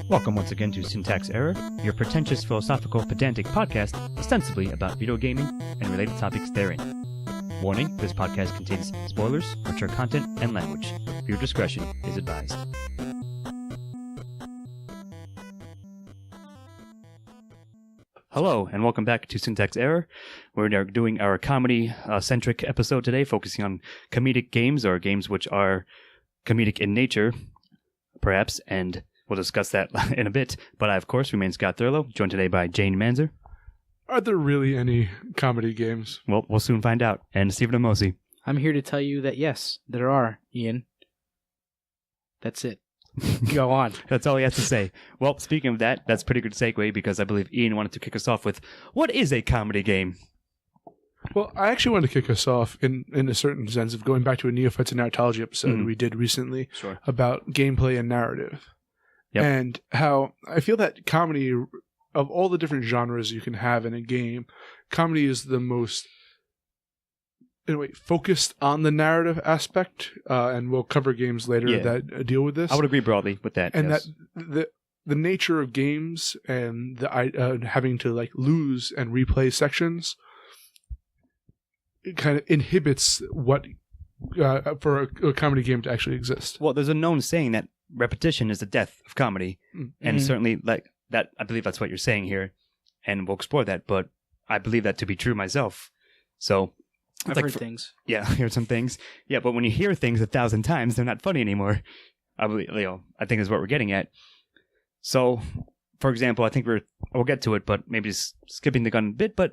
Welcome once again to Syntax Error, your pretentious, philosophical, pedantic podcast ostensibly about video gaming and related topics therein. Warning, this podcast contains spoilers, mature content, and language. Viewer discretion is advised. Hello, and welcome back to Syntax Error. We're doing our comedy-centric episode today, focusing on comedic games, or games which are comedic in nature, perhaps, and we'll discuss that in a bit, but I, of course, remain Scott Thurlow, joined today by Jane Manzer. Are there really any comedy games? Well, we'll soon find out. And Stephen Amosi. I'm here to tell you that, yes, there are, Ian. That's it. Go on. That's all he has to say. Well, speaking of that, that's a pretty good segue, because I believe Ian wanted to kick us off with, what is a comedy game? Well, I actually want to kick us off in a certain sense of going back to a Neophytes and Narratology episode we did recently about gameplay and narrative. Yep. And how I feel that comedy, of all the different genres you can have in a game, comedy is the most, in a way, focused on the narrative aspect. And we'll cover games later that deal with this. I would agree broadly with that. And yes. that the nature of games and the having to like lose and replay sections, it kind of inhibits what for a comedy game to actually exist. Well, there's a known saying that repetition is the death of comedy, and certainly like that. I believe that's what you're saying here, and we'll explore that. But I believe that to be true myself. So I've heard things. Yeah, I heard some things. Yeah, but when you hear things 1,000 times, they're not funny anymore. I believe, I think is what we're getting at. So, for example, I think we'll get to it, but maybe skipping the gun a bit. But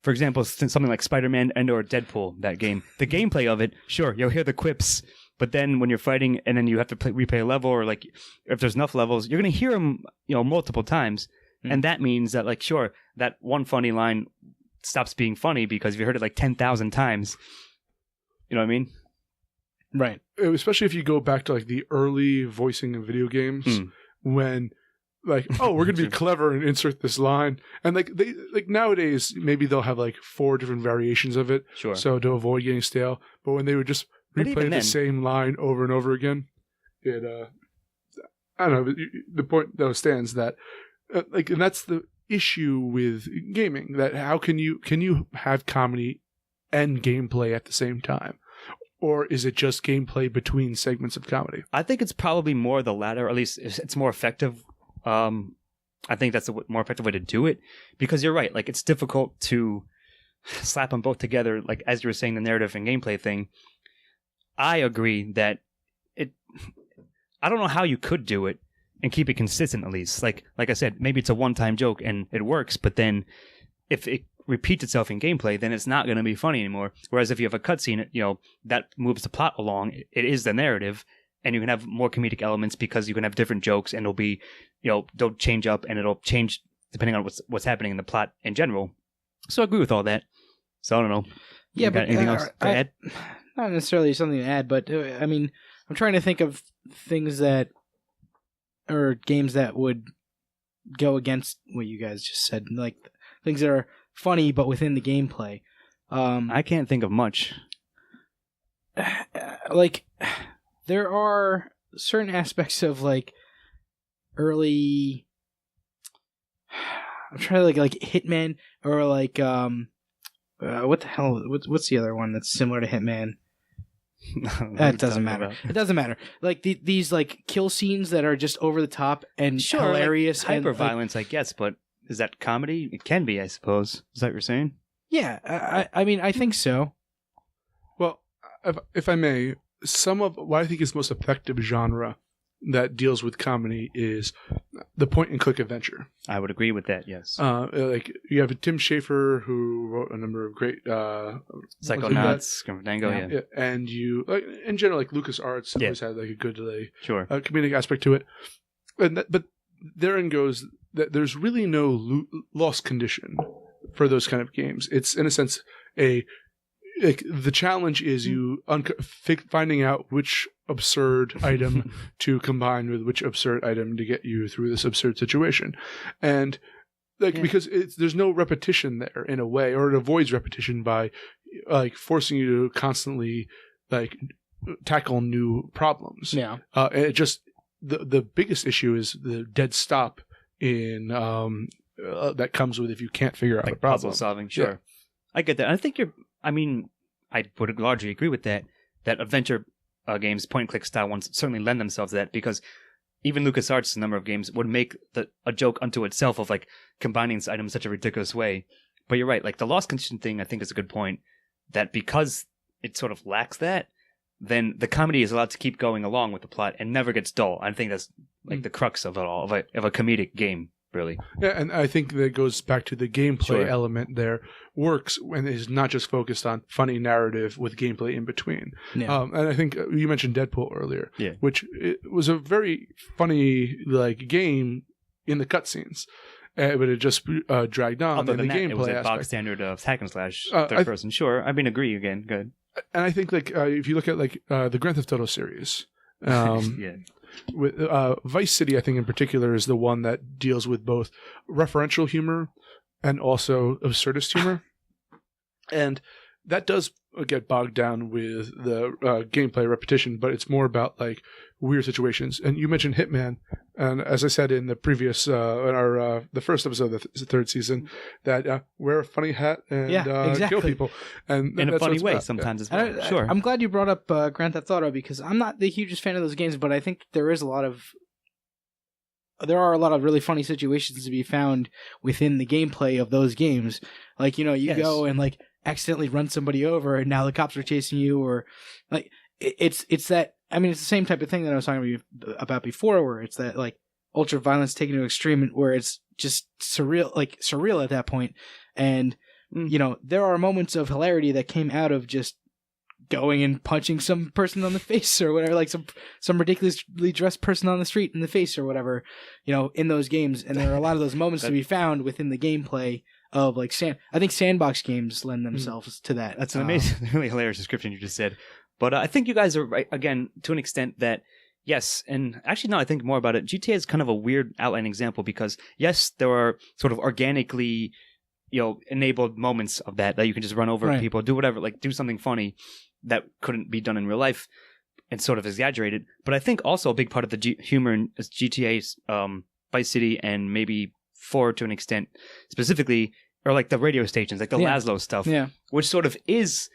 for example, something like Spider-Man and/or Deadpool, that game, the gameplay of it, sure, you'll hear the quips. But then when you're fighting and then you have to replay a level, or like if there's enough levels, you're going to hear them, multiple times. And that means that, like, sure, that one funny line stops being funny because you heard it like 10,000 times. You know what I mean? Right. Especially if you go back to like the early voicing of video games when like, oh, we're going to be clever and insert this line. And like nowadays, maybe they'll have like 4 different variations of it. Sure. So to avoid getting stale. But when they would just replay the same line over and over again, it I don't know, the point though stands that and that's the issue with gaming, that how can you have comedy and gameplay at the same time, or is it just gameplay between segments of comedy? I think it's probably more the latter, or at least it's more effective. I think that's the more effective way to do it, because you're right, like it's difficult to slap them both together, like as you were saying, the narrative and gameplay thing. I agree that I don't know how you could do it and keep it consistent, at least. Like I said, maybe it's a one-time joke and it works, but then if it repeats itself in gameplay, then it's not going to be funny anymore. Whereas if you have a cutscene, that moves the plot along, it is the narrative, and you can have more comedic elements because you can have different jokes, and it'll be, they'll change up, and it'll change depending on what's happening in the plot in general. So I agree with all that. So I don't know. Yeah, but anything else to add? Not necessarily something to add, but I mean, I'm trying to think of things that, or games that would go against what you guys just said, like things that are funny but within the gameplay. I can't think of much. Like, there are certain aspects of like early. I'm trying to like Hitman, or like what the hell? What's the other one that's similar to Hitman? It doesn't matter. It doesn't matter. Like these like kill scenes that are just over the top and hilarious, like hyper violence, I guess. But is that comedy? It can be, I suppose. Is that what you're saying? Yeah, I mean, I think so. Well, if I may, some of what I think is most effective genre that deals with comedy is the point-and-click adventure. I would agree with that, yes. Like, you have Tim Schafer, who wrote a number of great... Psychonauts, Grim Fandango, yeah. And you... like in general, like, LucasArts always had like a good comedic aspect to it. But therein goes that there's really no lost condition for those kind of games. It's, in a sense, the challenge is you finding out which absurd item to combine with which absurd item to get you through this absurd situation, and because there's no repetition there in a way, or it avoids repetition by forcing you to constantly tackle new problems. Yeah. It just the biggest issue is the dead stop in that comes with if you can't figure out a problem. Puzzle solving. Sure, yeah. I get that. I think I would largely agree with that. That adventure games, point and click style ones, certainly lend themselves to that, because even LucasArts, a number of games, would make a joke unto itself of combining this item in such a ridiculous way. But you're right, the lost condition thing, I think, is a good point. That because it sort of lacks that, then the comedy is allowed to keep going along with the plot and never gets dull. I think that's the crux of it all, of a comedic game, really. Yeah, and I think that goes back to the gameplay element there. Works when it is not just focused on funny narrative with gameplay in between. Yeah. And I think you mentioned Deadpool earlier, which it was a very funny game in the cutscenes. But it just dragged on. Other in than the that, gameplay it was a aspect. box standard of hack and slash third person. Sure, agree again. Good. And I think if you look at the Grand Theft Auto series, with Vice City, I think in particular is the one that deals with both referential humor and also absurdist humor, and that does get bogged down with the gameplay repetition, but it's more about weird situations. And you mentioned Hitman, and as I said in the previous in our the first episode of the third season, that wear a funny hat and exactly. kill people, and in a funny way sometimes as well. Sure. I'm glad you brought up Grand Theft Auto, because I'm not the hugest fan of those games, but I think there are a lot of really funny situations to be found within the gameplay of those games. You go and accidentally run somebody over, and now the cops are chasing you, or it's that. I mean, it's the same type of thing that I was talking about before, where it's that ultra violence taken to an extreme, where it's just surreal at that point. And there are moments of hilarity that came out of just going and punching some person on the face or whatever, some ridiculously dressed person on the street in the face or whatever, in those games. And there are a lot of those moments to be found within the gameplay of I think sandbox games lend themselves to that. That's an amazing, really hilarious description you just said. But I think you guys are right, again, to an extent that, yes, and actually now I think more about it, GTA is kind of a weird outline example, because, yes, there are sort of organically, enabled moments of that you can just run over people, do whatever, do something funny that couldn't be done in real life and sort of exaggerated. But I think also a big part of the humor in GTA's Vice City, and maybe 4 to an extent specifically, are the radio stations, the Laszlo stuff, which sort of is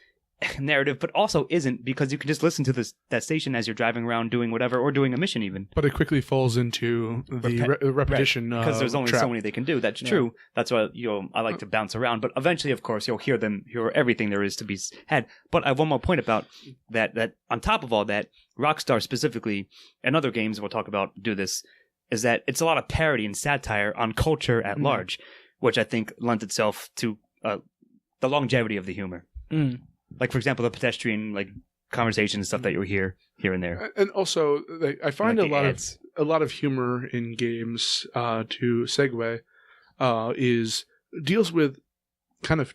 narrative, but also isn't, because you can just listen to that station as you're driving around doing whatever, or doing a mission even. But it quickly falls into the repetition, because there's only so many they can do. That's true. That's why I like to bounce around. But eventually, of course, you'll hear everything there is to be had. But I have one more point about that. That on top of all that, Rockstar specifically, and other games we'll talk about do this, is that it's a lot of parody and satire on culture at large, which I think lends itself to the longevity of the humor. For example, the pedestrian conversation and stuff that you hear and there. And also, I find a lot of humor in games, to segue, deals with kind of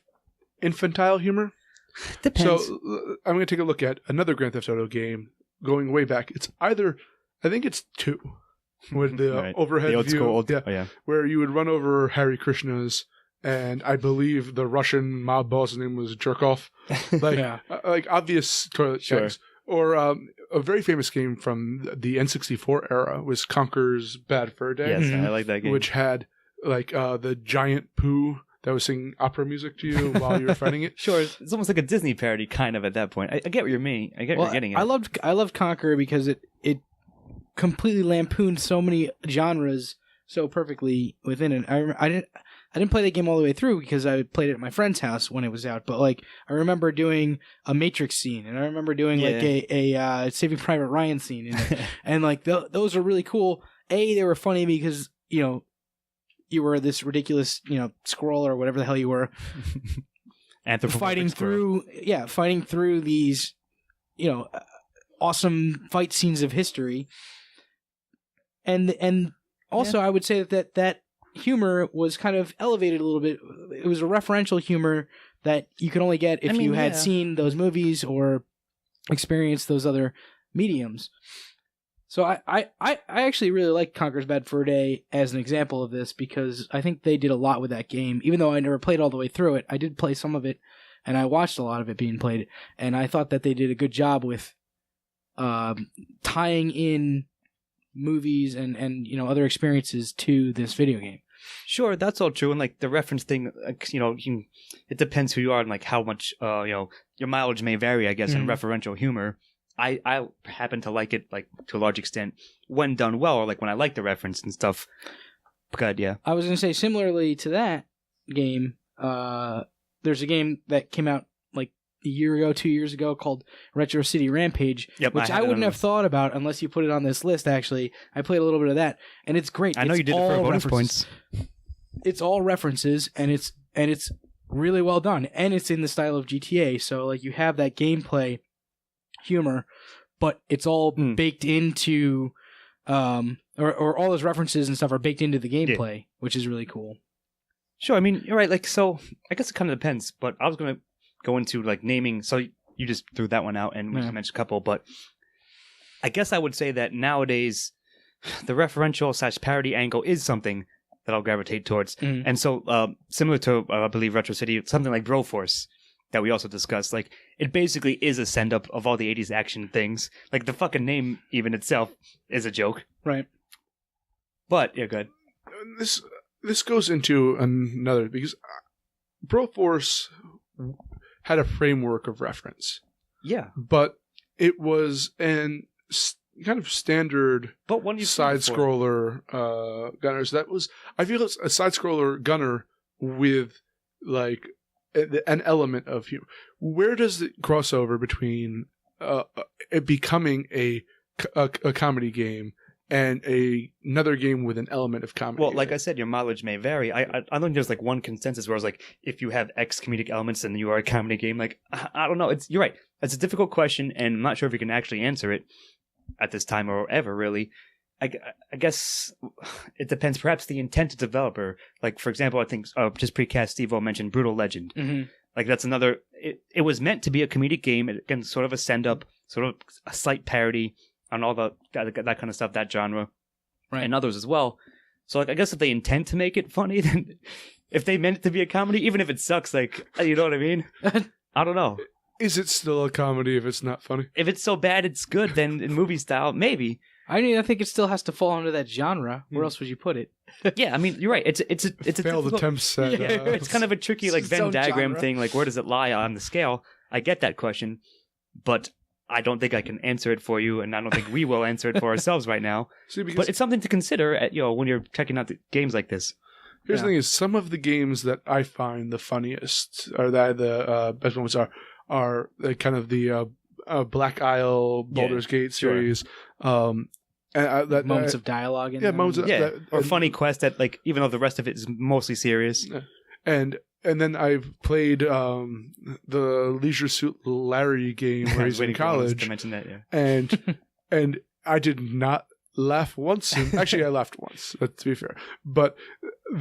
infantile humor. Depends. So I'm going to take a look at another Grand Theft Auto game going way back. It's I think it's 2, with the overhead the old view, school, where you would run over Harry Krishna's. And I believe the Russian mob boss' name was Jerkov. Obvious toilet gags. Or a very famous game from the N64 era was Conker's Bad Fur Day. Yes, I like that game. Which had the giant poo that was singing opera music to you while you were fighting it. Sure, it's almost like a Disney parody kind of at that point. I get what you mean. I get what you're getting at. I loved Conker because it completely lampooned so many genres so perfectly within it. I didn't play the game all the way through because I played it at my friend's house when it was out. But I remember doing a Matrix scene, and I remember doing a Saving Private Ryan scene in it. And those are really cool. They were funny because you were this ridiculous squirrel or whatever the hell you were, fighting through these awesome fight scenes of history. And also I would say that humor was kind of elevated a little bit. It was a referential humor that you could only get if you had seen those movies or experienced those other mediums. So I actually really like Conker's Bad Fur Day as an example of this, because I think they did a lot with that game. Even though I never played all the way through it, I did play some of it, and I watched a lot of it being played, and I thought that they did a good job with tying in movies and other experiences to this video game. Sure, that's all true, and like the reference thing, it depends who you are and like how much your mileage may vary, I guess, in referential humor. I happen to like it like to a large extent when done well, or like when I like the reference and stuff. Good, yeah. I was gonna say similarly to that game. There's a game that came out like a year ago, 2 years ago, called Retro City Rampage, which I wouldn't have thought about unless you put it on this list. Actually, I played a little bit of that, and it's great. I know you did it for bonus points. It's all references, and it's really well done, and it's in the style of GTA. So like you have that gameplay humor, but it's all baked into, or all those references and stuff are baked into the gameplay, which is really cool. Sure, I mean, you're right. Like, so I guess it kind of depends, but I was going to go into like naming. So you just threw that one out, and we mentioned a couple, but I guess I would say that nowadays the referential / parody angle is something that I'll gravitate towards. And so similar to, I believe, Retro City, something like Broforce that we also discussed, like it basically is a send-up of all the 80s action things. Like the fucking name even itself is a joke. Right. But, yeah, good. This goes into another, because Broforce had a framework of reference. Yeah. But it was an kind of standard side-scroller gunner. So that was, I feel it's a side-scroller gunner with like an element of humor. Where does it cross over between it becoming a comedy game and another game with an element of comedy? Well, like I said, your mileage may vary. I don't think there's like one consensus where it's like, if you have X comedic elements, then you are a comedy game. Like, I don't know. You're right. It's a difficult question, and I'm not sure if you can actually answer it at this time or ever, really. I guess it depends. Perhaps the intent of the developer. Like, for example, I think just precast Steve-O mentioned Brutal Legend. Like, that's another... It was meant to be a comedic game. Again, sort of a send-up, sort of a slight parody on all that kind of stuff, that genre, right, and others as well. So, like, I guess if they intend to make it funny, then if they meant it to be a comedy, even if it sucks, like, you know what I mean? I don't know. Is it still a comedy if it's not funny? If it's so bad it's good, then in movie style, maybe. I mean, I think it still has to fall under that genre. Where else would you put it? Yeah, I mean, you're right. It's a failed attempts at. Yeah, it's kind of a tricky like Venn diagram genre thing. Like, where does it lie on the scale? I get that question, but I don't think I can answer it for you, and I don't think we will answer it for ourselves right now. See, but it's something to consider at when you're checking out the games like this. Here's the thing: is some of the games that I find the funniest, or that the best ones are the kind of the Black Isle, Baldur's Gate series. And moments of dialogue in moments of, or funny quest that, like, even though the rest of it is mostly serious. And then I've played the Leisure Suit Larry game where he's in college. To mention that, and I did not laugh once. Actually, I laughed once. To be fair, but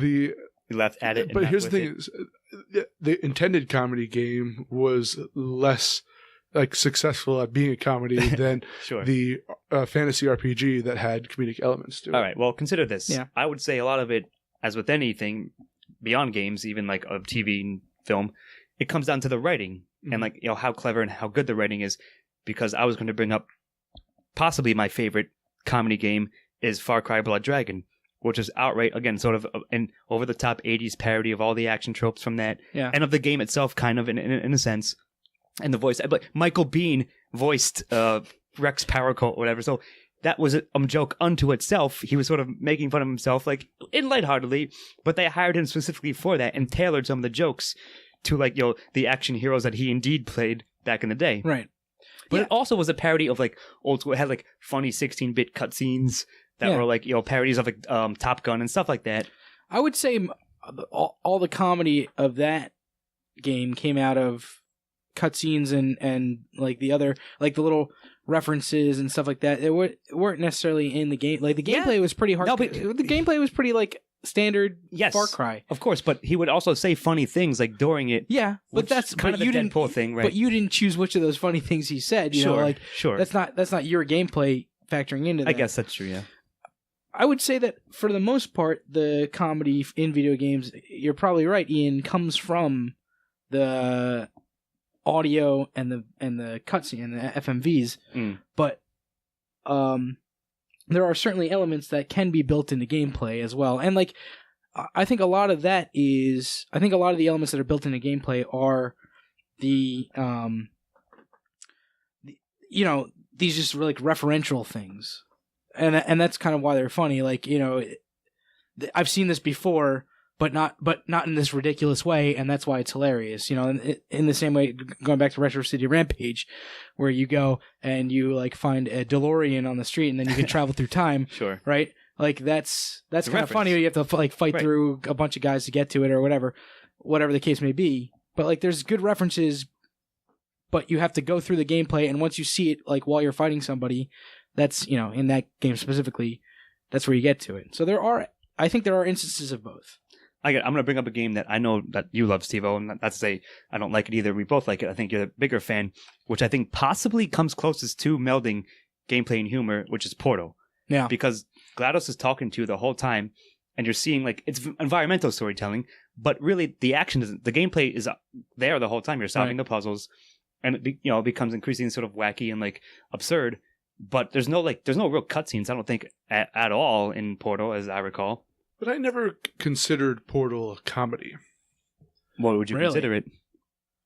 you laughed at it. But here's the thing: is the intended comedy game was less like successful at being a comedy than the fantasy RPG that had comedic elements to it. All right, well, consider this. Yeah. I would say a lot of it, as with anything beyond games, even like of TV and film, it comes down to the writing and like how clever and how good the writing is. Because I was going to bring up possibly my favorite comedy game is Far Cry Blood Dragon, which is outright, again, sort of an over-the-top 80s parody of all the action tropes from that, and of the game itself, kind of, in a sense. And the voice, like Michael Biehn voiced Rex Paracolt or whatever. So that was a joke unto itself. He was sort of making fun of himself, like, in lightheartedly, but they hired him specifically for that and tailored some of the jokes to, like, the action heroes that he indeed played back in the day. Right. But it also was a parody of, like, old school. It had, like, funny 16-bit cutscenes that were, like, parodies of, like, Top Gun and stuff like that. I would say all the comedy of that game came out of cutscenes and like the other, like the little references and stuff like that. They weren't necessarily in the game. Like the gameplay was pretty hard. No, but the gameplay was pretty like standard Far Cry. Of course, but he would also say funny things like during it. Yeah, but that's kind of the Deadpool thing, right? But you didn't choose which of those funny things he said. You know, like that's not your gameplay factoring into that. I guess that's true. Yeah. I would say that for the most part, the comedy in video games, you're probably right, Ian, comes from the audio and the cutscene and the FMVs. But there are certainly elements that can be built into gameplay as well. And like, I think a lot of the elements that are built into gameplay are these just like referential things. And that's kind of why they're funny. Like, you know, I've seen this before, but not in this ridiculous way, and that's why it's hilarious. You know, in the same way, going back to Retro City Rampage, where you go and you like find a DeLorean on the street, and then you can travel through time. Sure. Right. Like that's kind of funny. You have to like fight through a bunch of guys to get to it, or whatever the case may be. But like, there's good references, but you have to go through the gameplay, and once you see it, like while you're fighting somebody. That's, you know, in that game specifically, that's where you get to it. So I think there are instances of both. I'm going to bring up a game that I know that you love, Steve-O, and not to say I don't like it either. We both like it. I think you're a bigger fan, which I think possibly comes closest to melding gameplay and humor, which is Portal. Yeah. Because GLaDOS is talking to you the whole time, and you're seeing, like, it's environmental storytelling, but really the action isn't. The gameplay is there the whole time. You're solving the puzzles, and it becomes increasingly sort of wacky and, like, absurd. But there's no real cutscenes, I don't think, at all in Portal, as I recall. But I never considered Portal a comedy. What would you consider it?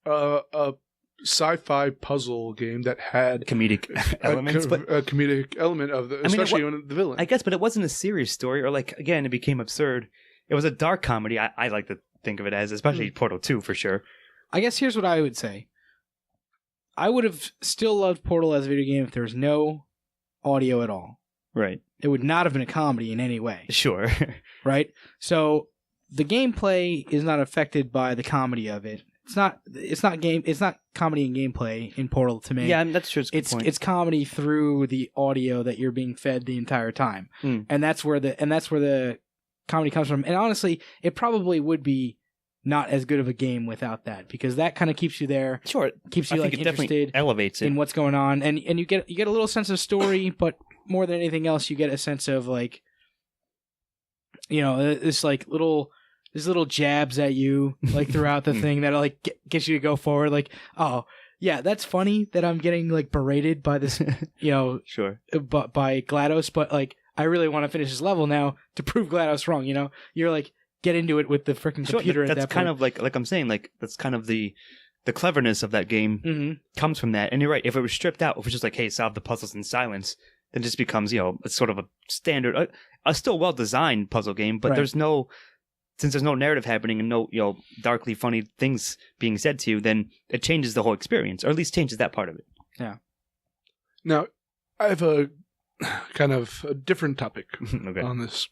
A sci-fi puzzle game that had comedic elements, but a comedic element of especially on the villain. I guess, but it wasn't a serious story, or like again, it became absurd. It was a dark comedy. I like to think of it as, especially Portal 2 for sure. I guess here's what I would say. I would have still loved Portal as a video game if there was no audio at all. Right. It would not have been a comedy in any way. Sure. Right? So the gameplay is not affected by the comedy of it. It's not comedy and gameplay in Portal to me. Yeah, that's true. It's comedy through the audio that you're being fed the entire time. And that's where the comedy comes from. And honestly, it probably would be not as good of a game without that, because that kind of keeps you there. Sure, keeps you like interested, elevates it in what's going on, and you get a little sense of story, but more than anything else, you get a sense of like, you know, this little jabs at you like throughout the thing that like gets you to go forward. Like, oh yeah, that's funny that I'm getting like berated by this, you know, sure, by GLaDOS, but like I really want to finish this level now to prove GLaDOS wrong. You know, you're like. Get into it with the freaking computer at that point. That's kind of like I'm saying, like that's kind of the cleverness of that game comes from that. And you're right. If it was stripped out, if it's just like, hey, solve the puzzles in silence, then it just becomes, you know, it's sort of a standard, a still well designed puzzle game, but since there's no narrative happening and no, you know, darkly funny things being said to you, then it changes the whole experience, or at least changes that part of it. Yeah. Now, I have a kind of a different topic on this.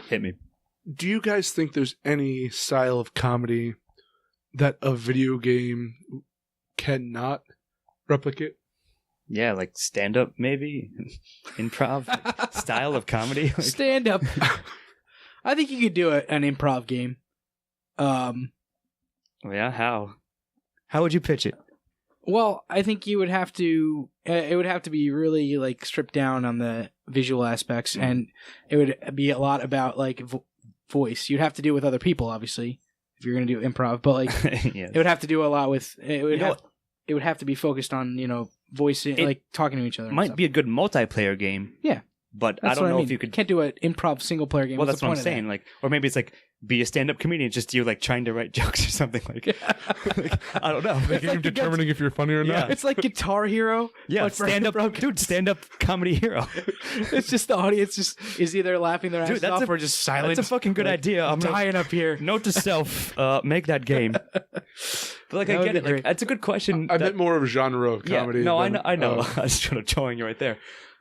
Hit me. Do you guys think there's any style of comedy that a video game cannot replicate? Yeah, like stand-up maybe? Improv style of comedy? Like... Stand-up. I think you could do an improv game. Yeah, how? How would you pitch it? Well, I think you would have to... it would have to be really like stripped down on the visual aspects, and it would be a lot about like... voice. You'd have to do it with other people, obviously, if you're going to do improv. But like, yes. It would have to do a lot with. It would have to be focused on, you know, voicing, like talking to each other. Might be a good multiplayer game. Yeah, but I don't know if you can't do an improv single player game. Well, that's what I'm saying. Like, or maybe it's like be a stand-up comedian, just you like trying to write jokes or something like. I don't know. Like you're determining if you're funny or not. It's like Guitar Hero. Yeah, stand-up comedy hero. It's just the audience is either laughing their ass off or just silent. That's a fucking good idea. I'm dying up here. Note to self: make that game. But like, I get it. Like, that's a good question. I meant more of a genre of comedy. Yeah, no, I know. I was trying to showing you right there.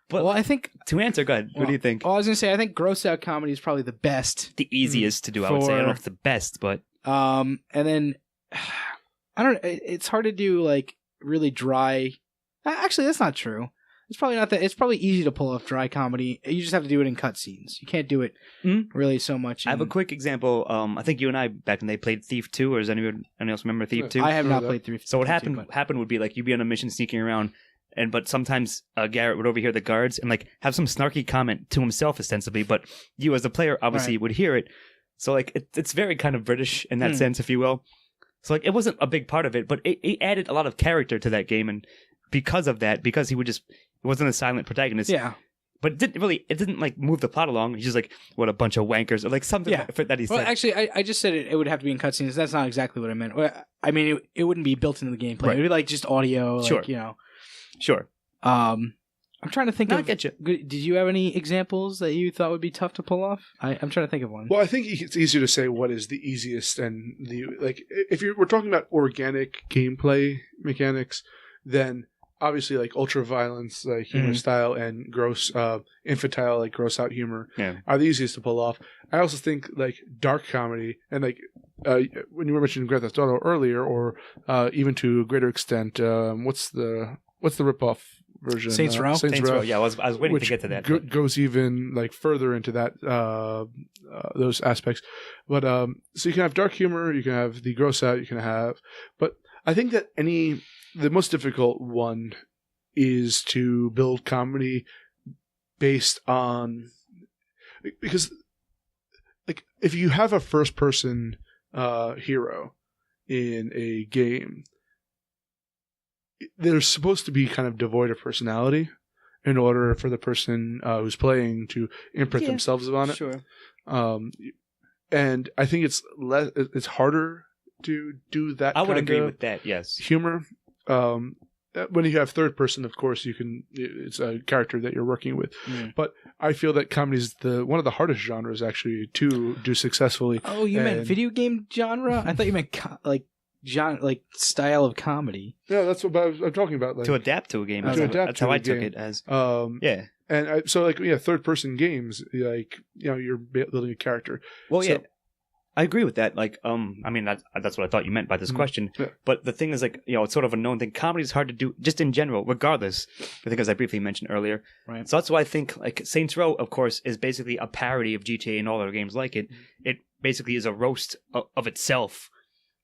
But I think to answer, go ahead. What do you think? Well, I was gonna say I think gross out comedy is probably the best, the easiest to do. I would say I don't know if it's the best, but and then I don't. It's hard to do like really dry. Actually, that's not true. It's probably not that. It's probably easy to pull off dry comedy. You just have to do it in cutscenes. You can't do it really so much. I have a quick example. I think you and I back when they played Thief 2, or does anyone else remember Thief 2? I have not played Thief 2. So what happened would be like you'd be on a mission sneaking around, but sometimes Garrett would overhear the guards and like have some snarky comment to himself ostensibly, but you as the player obviously would hear it. So like it's very kind of British in that sense, if you will. So like it wasn't a big part of it, but it added a lot of character to that game, and because of that, because he wasn't a silent protagonist. Yeah. But it didn't like move the plot along. He's just like, what a bunch of wankers, or like something that he said. Well, actually, I just said it would have to be in cutscenes. That's not exactly what I meant. I mean, it wouldn't be built into the gameplay. Right. It would be like just audio, like, you know. Sure. I'm trying to think of. I get you. Did you have any examples that you thought would be tough to pull off? I'm trying to think of one. Well, I think it's easier to say what is the easiest, and if we're talking about organic gameplay mechanics, then obviously like ultra violence, like humor style, and gross, infantile, like gross out humor are the easiest to pull off. I also think like dark comedy and like when you were mentioning Grand Theft Auto earlier, or even to a greater extent, what's the ripoff version? Saints Row. Saints Row. Yeah, I was waiting to get to that. Goes even like further into that those aspects. But so you can have dark humor, you can have the gross out, you can have. But I think that the most difficult one is to build comedy based on, because like if you have a first person hero in a game, they're supposed to be kind of devoid of personality in order for the person who's playing to imprint themselves on it. Sure. And I think it's harder to do that. I would agree with that. Yes. Humor. When you have third person, of course, it's a character that you're working with. But I feel that comedy is one of the hardest genres actually to do successfully. Oh, you meant video game genre? I thought you meant like style of comedy. Yeah, that's what I'm talking about. Like, to adapt to a game. That's how I took it as. Yeah. And third person games, like, you're building a character. Well, yeah. I agree with that. Like, I mean, that's what I thought you meant by this question. Yeah. But the thing is, like, it's sort of a known thing. Comedy is hard to do, just in general, regardless. I think, as I briefly mentioned earlier. Right. So that's why I think, like, Saints Row, of course, is basically a parody of GTA and all other games like it. It basically is a roast of itself.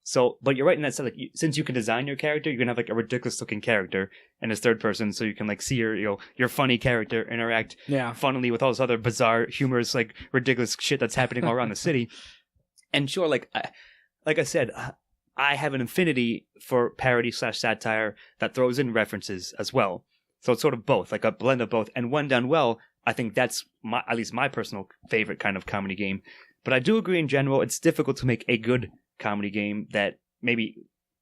So, but you're right in that sense. Like, since you can design your character, you're gonna have like a ridiculous-looking character, and it's third person, so you can like see your funny character interact funnily with all this other bizarre, humorous, like ridiculous shit that's happening all around the city. And sure, like I said, I have an affinity for parody/satire that throws in references as well. So it's sort of both, like a blend of both. And when done well, I think that's at least my personal favorite kind of comedy game. But I do agree in general, it's difficult to make a good comedy game that maybe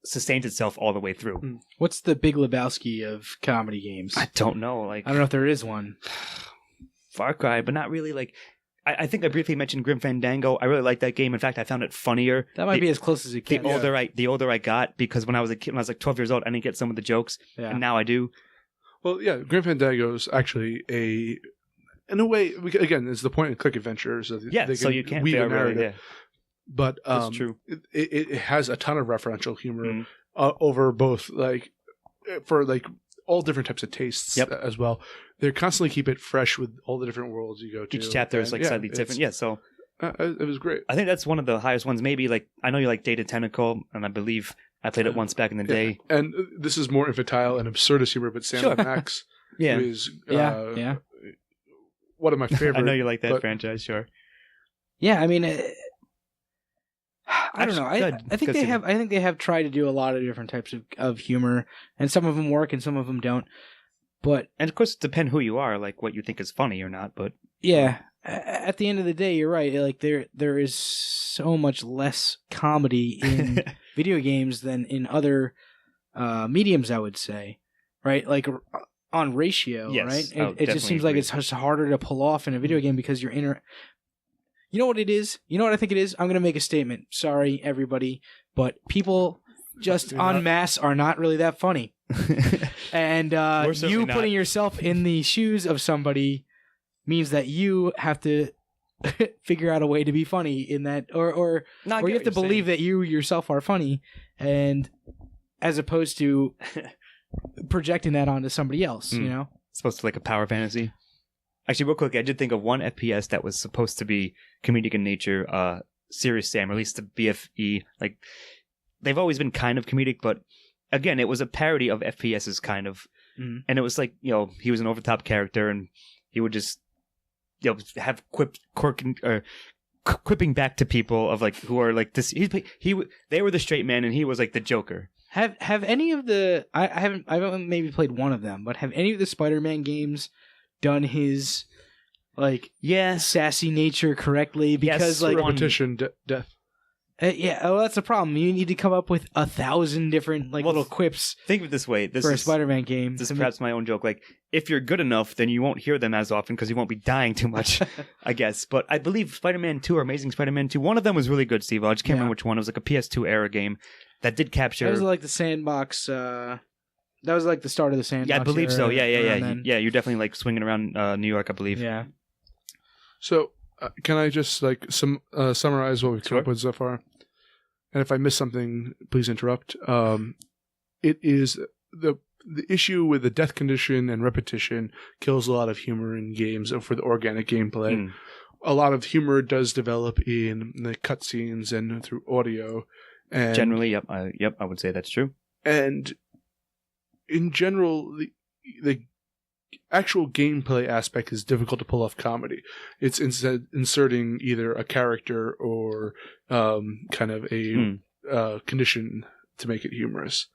sustains itself all the way through. What's the Big Lebowski of comedy games? I don't know. Like, I don't know if there is one. Far Cry, but not really. Like, I think I briefly mentioned Grim Fandango. I really like that game. In fact, I found it funnier. That might be as close as it can. The older I got, because when I was a kid, when I was like 12 years old, I didn't get some of the jokes, and now I do. Well, yeah, Grim Fandango is actually in a way, again, it's the point-and-click adventure. So so you can't weave a narrative. Really, But that's true. It has a ton of referential humor over both, like, for like all different types of tastes as well. They constantly keep it fresh with all the different worlds you go to. Each chapter is like slightly different. Yeah, so it was great. I think that's one of the highest ones. Maybe like I know you like Data Tentacle, and I believe I played it once back in the day. And this is more infantile and absurdist humor, but Sam Max is one of my favorite. I know you like that franchise, sure. Yeah, I mean. I don't know. I think they have tried to do a lot of different types of humor, and some of them work and some of them don't. But and of course, it depends who you are, like what you think is funny or not. But yeah, at the end of the day, you're right. Like there is so much less comedy in video games than in other mediums. I would say, right? Like on ratio, right? It just seems like it's just harder to pull off in a video game because you're You know what it is? You know what I think it is? I'm going to make a statement. Sorry, everybody, but people just en masse are not really that funny. And you putting yourself in the shoes of somebody means that you have to figure out a way to be funny in that, or you have to believe that you yourself are funny, and as opposed to projecting that onto somebody else, you know? supposed to like a power fantasy. Actually, real quick, I did think of one FPS that was supposed to be comedic in nature. Serious Sam, released the BFE. Like, they've always been kind of comedic, but again, it was a parody of FPS's kind of. Mm. And it was like, you know, he was an over-the-top character, and he would just, you know, have quipping back to people of like who are like this. They were the straight man, and he was like the Joker. Have any of the I haven't maybe played one of them, but have any of the Spider-Man games done his like sassy nature correctly? Because like repetition, death. Yeah, well, that's the problem. You need to come up with 1,000 different little quips. Think of it this way: for a Spider-Man game. This is perhaps my own joke. Like, if you're good enough, then you won't hear them as often because you won't be dying too much, I guess. But I believe Spider-Man 2 or Amazing Spider-Man 2, one of them was really good, Steve. I just can't remember which one. It was like a PS2 era game that did capture. That was like the sandbox. That was like the start of the sandbox. Yeah, I believe so. Yeah. Then... Yeah, you're definitely like swinging around New York, I believe. Yeah. So, can I just like summarize what we've come up with so far? And if I miss something, please interrupt. It is the issue with the death condition and repetition kills a lot of humor in games for the organic gameplay. A lot of humor does develop in the cutscenes and through audio. And generally, I would say that's true. And in general, the actual gameplay aspect is difficult to pull off comedy. It's instead inserting either a character or kind of a condition to make it humorous.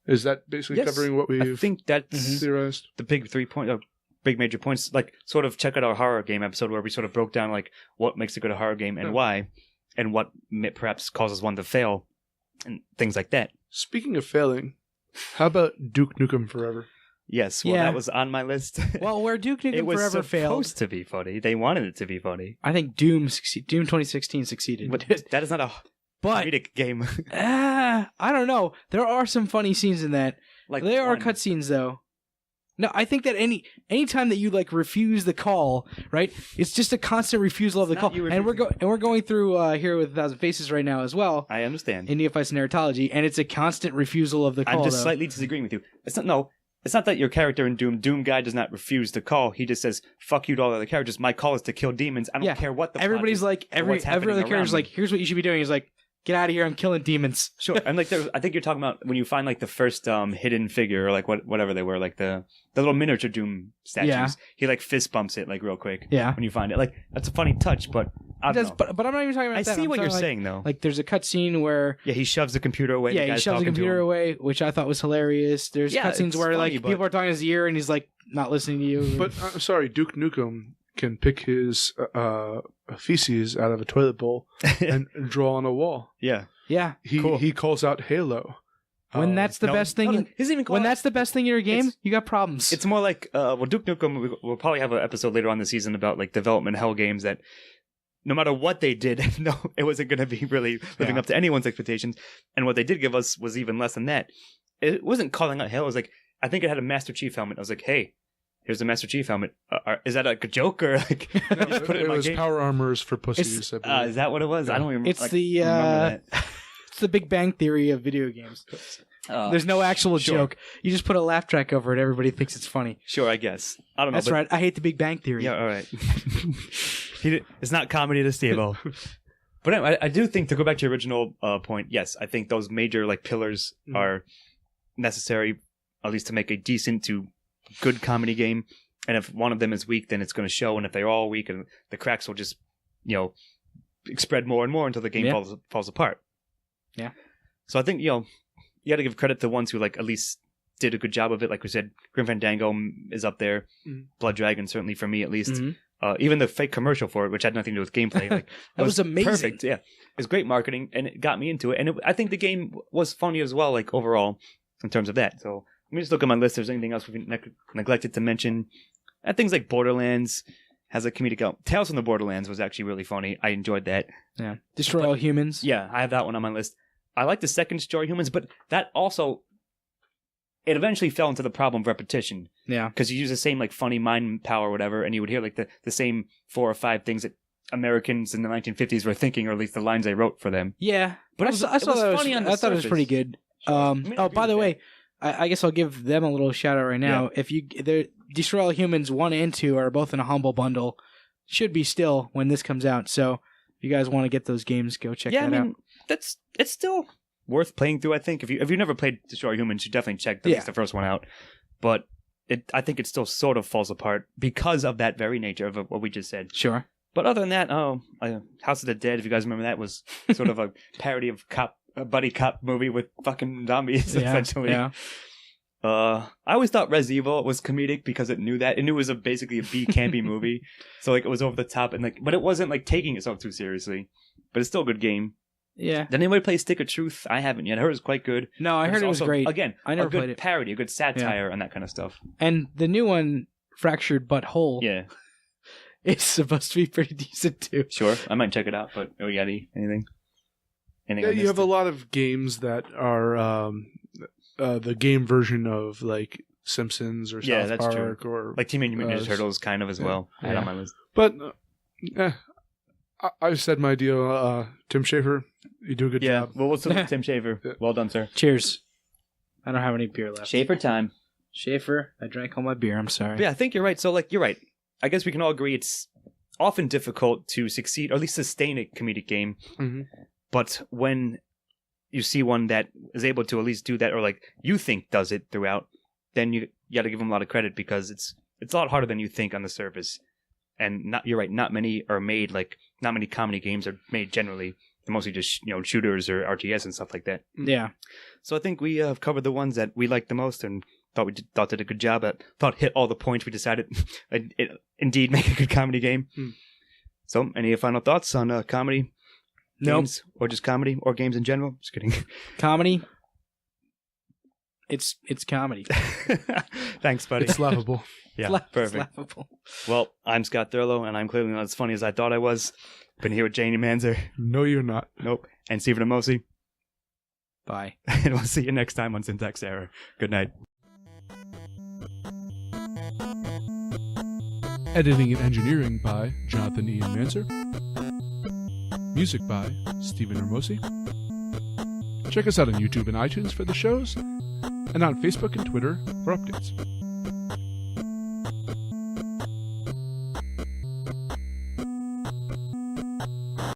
Is that basically covering what we've I think that's theorized? The big big major points. Like, sort of check out our horror game episode where we sort of broke down like what makes a good horror game and why, and what perhaps causes one to fail, and things like that. Speaking of failing, how about Duke Nukem Forever? Yes, that was on my list. Well, where Duke Nukem Forever failed, it was supposed to be funny. They wanted it to be funny. I think Doom 2016 succeeded. But that is not a comedic game. I don't know. There are some funny scenes in that. Like, there are cutscenes though. No, I think that any time that you like refuse the call, right? It's just a constant refusal of the call. And we're going through here with 1,000 Faces right now as well. I understand. In Neophytes and Narratology, and it's a constant refusal of the call. I'm just slightly disagreeing with you. It's not that your character in Doom Guy does not refuse the call. He just says, fuck you to all the other characters. My call is to kill demons. I don't care what the everybody's plot like, every other character's like, here's what you should be doing. He's like, get out of here, I'm killing demons. Sure. And like, I think you're talking about when you find like the first hidden figure or like whatever they were, like the little miniature Doom statues. Yeah. He like fist bumps it like real quick. Yeah. When you find it. Like, that's a funny touch, but I don't know. But I'm not even talking about that. I see what you're saying though. Like, there's a cutscene where... Yeah, he shoves the computer away. Yeah, he shoves the computer away, which I thought was hilarious. There's cutscenes where like people are talking in his ear and he's like not listening to you. But I'm sorry, Duke Nukem can pick his feces out of a toilet bowl and draw on a wall. Yeah. Yeah. He calls out Halo. When that's the best thing, that's the best thing in your game, you got problems. It's more like, Duke Nukem, we'll probably have an episode later on this season about like development hell games that no matter what they did, it wasn't going to be really living up to anyone's expectations. And what they did give us was even less than that. It wasn't calling out Halo. It was like, I think it had a Master Chief helmet. I was like, hey, here's the Master Chief helmet. Is that like a joke or like? Just put it in my game? Power armors for pussies. Is that what it was? I don't even. It's remember that. It's the Big Bang Theory of video games. There's no actual joke. You just put a laugh track over it. Everybody thinks it's funny. Sure, I guess. I don't know. That's right. I hate the Big Bang Theory. Yeah, all right. It's not comedy to Steve-O. But I do think, to go back to your original point, yes, I think those major like pillars are necessary, at least to make a decent to good comedy game. And if one of them is weak, then it's going to show. And if they're all weak, and the cracks will just, spread more and more until the game falls apart. Yeah. So I think, you got to give credit to the ones who like at least did a good job of it. Like we said, Grim Fandango is up there. Blood Dragon, certainly for me at least. Even the fake commercial for it, which had nothing to do with gameplay, like that was amazing. Perfect. Yeah, it was great marketing, and it got me into it. And I think the game was funny as well, like overall in terms of that. So let me just look at my list. If there's anything else we've neglected to mention? Things like Borderlands has a comedic element. Tales from the Borderlands was actually really funny. I enjoyed that. Yeah, Destroy All Humans. Yeah, I have that one on my list. I like the second Destroy All Humans, but that also, it eventually fell into the problem of repetition. Yeah. Because you use the same like funny mind power or whatever, and you would hear like the same 4 or 5 things that Americans in the 1950s were thinking, or at least the lines they wrote for them. Yeah. But I thought it was funny on the surface. I thought it was pretty good. By the way, I guess I'll give them a little shout out right now. If Destroy All Humans 1 and 2 are both in a humble bundle, should be still when this comes out. So if you guys want to get those games, go check that out. It's still worth playing through. I think if you've never played Destroy All Humans, you definitely check the first one out. But I think it still sort of falls apart because of that very nature of what we just said. Sure. But other than that, House of the Dead, if you guys remember that, was sort of a parody of a buddy cop movie with fucking zombies, essentially. Yeah. I always thought Res Evil was comedic because it knew that. It knew it was basically a B campy movie. So like it was over the top but it wasn't like taking itself too seriously. But it's still a good game. Yeah. Did anybody play Stick of Truth? I haven't yet. I heard it was quite good. No, I heard it was great. Again, I never played it. Parody, a good satire on that kind of stuff. And the new one, Fractured But Whole. Yeah. It's supposed to be pretty decent too. Sure. I might check it out, but you got anything? Yeah, you have a lot of games that are the game version of like Simpsons or South Park or like Teenage Mutant Ninja Turtles kind of as well. I had on my list. But I've said my deal. Tim Schafer, you do a good job. Well, what's up, Tim Schafer? Well done, sir. Cheers. I don't have any beer left. Schafer time. Schafer, I drank all my beer. I'm sorry. But yeah, I think you're right. So you're right. I guess we can all agree it's often difficult to succeed, or at least sustain a comedic game. Mm-hmm. But when you see one that is able to at least do that, or like you think does it throughout, then you got to give them a lot of credit because it's a lot harder than you think on the surface. And you're right, not many are made, like not many comedy games are made generally. They're mostly just shooters or RTS and stuff like that. Yeah. So I think we have covered the ones that we like the most and thought did a good job at. Thought hit all the points we decided it indeed make a good comedy game. So any final thoughts on comedy? Games, or just comedy, or games in general? Just kidding. Comedy. It's comedy. Thanks, buddy. It's laughable. Yeah, perfect. It's laughable. Well, I'm Scott Thurlow, and I'm clearly not as funny as I thought I was. Been here with Janie Manzer. No, you're not. Nope. And Stephen Amosi. Bye. And we'll see you next time on Syntax Error. Good night. Editing and engineering by Jonathan Ian Manser. Music by Stephen Hermosi. Check us out on YouTube and iTunes for the shows, and on Facebook and Twitter for updates.